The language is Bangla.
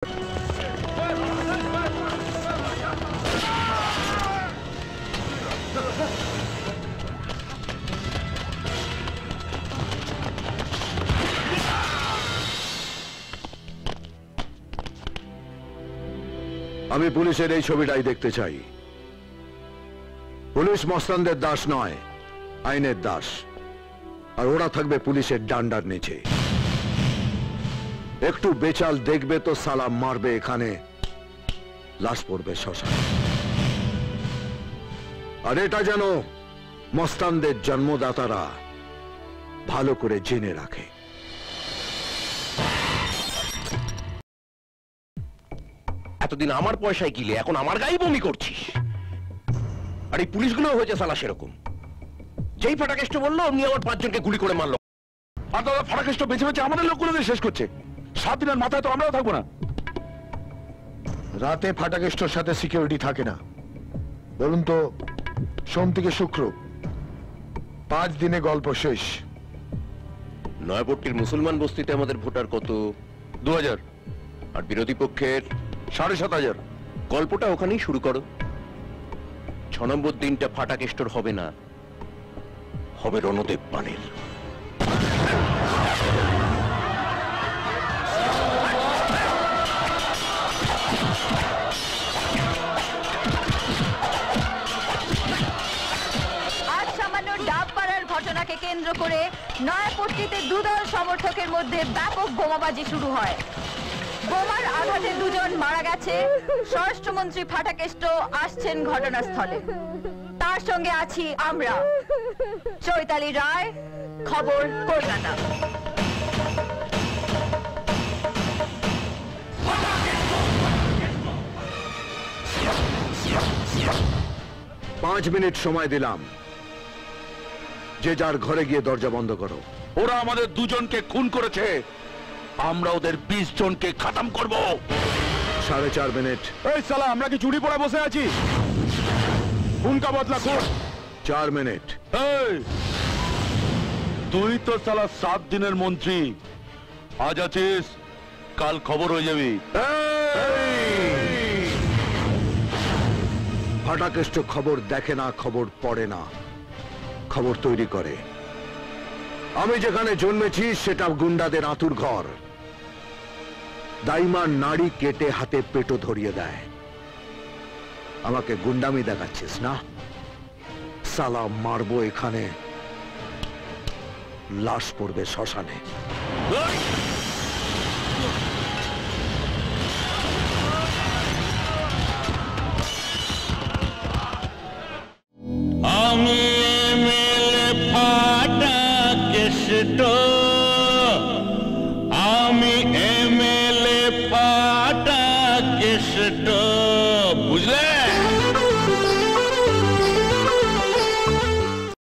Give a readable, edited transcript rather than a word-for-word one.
আমি পুলিশের এই ছবিটাই দেখতে চাই। পুলিশ মস্তানদের দাস নয়, আইনের দাস, আর ওরা থাকবে পুলিশের ডান্ডার নিচে। একটু বেচাল দেখবে তো সালাম মারবে এখানে, লাশ পড়বে শ্মশানে। আর এটা যেন মস্তানদের জন্মদাতারা ভালো করে জেনে রাখে। এতদিন আমার পয়সায় গিলে এখন আমার গায়ে বমি করছিস। আর এই পুলিশগুলো হয়েছে সালা সেরকম। যেই ফাটাকেষ্ট বললো অমনি আমার 5 জনকে গুলি করে মারলো। আর দাদা ফাটাকেষ্ট বেছে বেছে আমাদের লোকগুলোকে শেষ করছে। 7 দিনের মাথায় তো আমরাও থাকবো না। রাতে ফাটাকেষ্টর সাথে সিকিউরিটি থাকে না। বলুন তো, সোম থেকে শুক্র 5 দিনে গল্প শেষ। নয়াপট্টির মুসলমান বস্তিতে আমাদের ভোটার কত? 2000। আর বিরোধী পক্ষের 7,500। গল্পটা ওখানেই শুরু করো। 6 নম্বর দিনটা ফাটাকেষ্টর হবে না, হবে রণদেব পানের। ঘটনাকে কেন্দ্র করে নয়াপট্টিতে দুদল সমর্থকের মধ্যে ব্যাপক বোমাবাজি শুরু হয়। বোমার আঘাতে 2 জন মারা গেছে। স্বরাষ্ট্রমন্ত্রী ফাটাকেষ্ট আসছেন ঘটনাস্থলে। তার সঙ্গে আছি আমরা, চৈতালি রায়, খবর কলকাতা। 5 মিনিট সময় দিলাম, যে যার ঘরে গিয়ে দরজা বন্ধ করো। ওরা আমাদের 2 জনকে খুন করেছে, আমরা ওদের 20 জনকে খতম করব। 4.5 মিনিট। এই শালা, আমরা কি চুরি পড়ে বসে আছি? খুন কা বদলা খুন। 4 মিনিট। এই তুই তো শালা 7 দিনের মন্ত্রী, আজ আছিস, কাল খবর হয়ে যাবি। ফাটাকেষ্ট খবর দেখে না, খবর পড়ে না, খবর তৈরি করে। আমি যেখানে জন্মেছি সেটা গুন্ডাদের আতুর ঘর। দাইমা নাড়ি কেটে হাতে পেটো ধরিয়ে দেয়। আমাকে গুন্ডামি দেখাচ্ছিস না? সালা মারবো এখানে, লাশ পড়বে শ্মশানে। আমি এমএলএ ফাটাকেষ্ট, আমি এমএলএ ফাটাকেষ্ট, বুঝলে?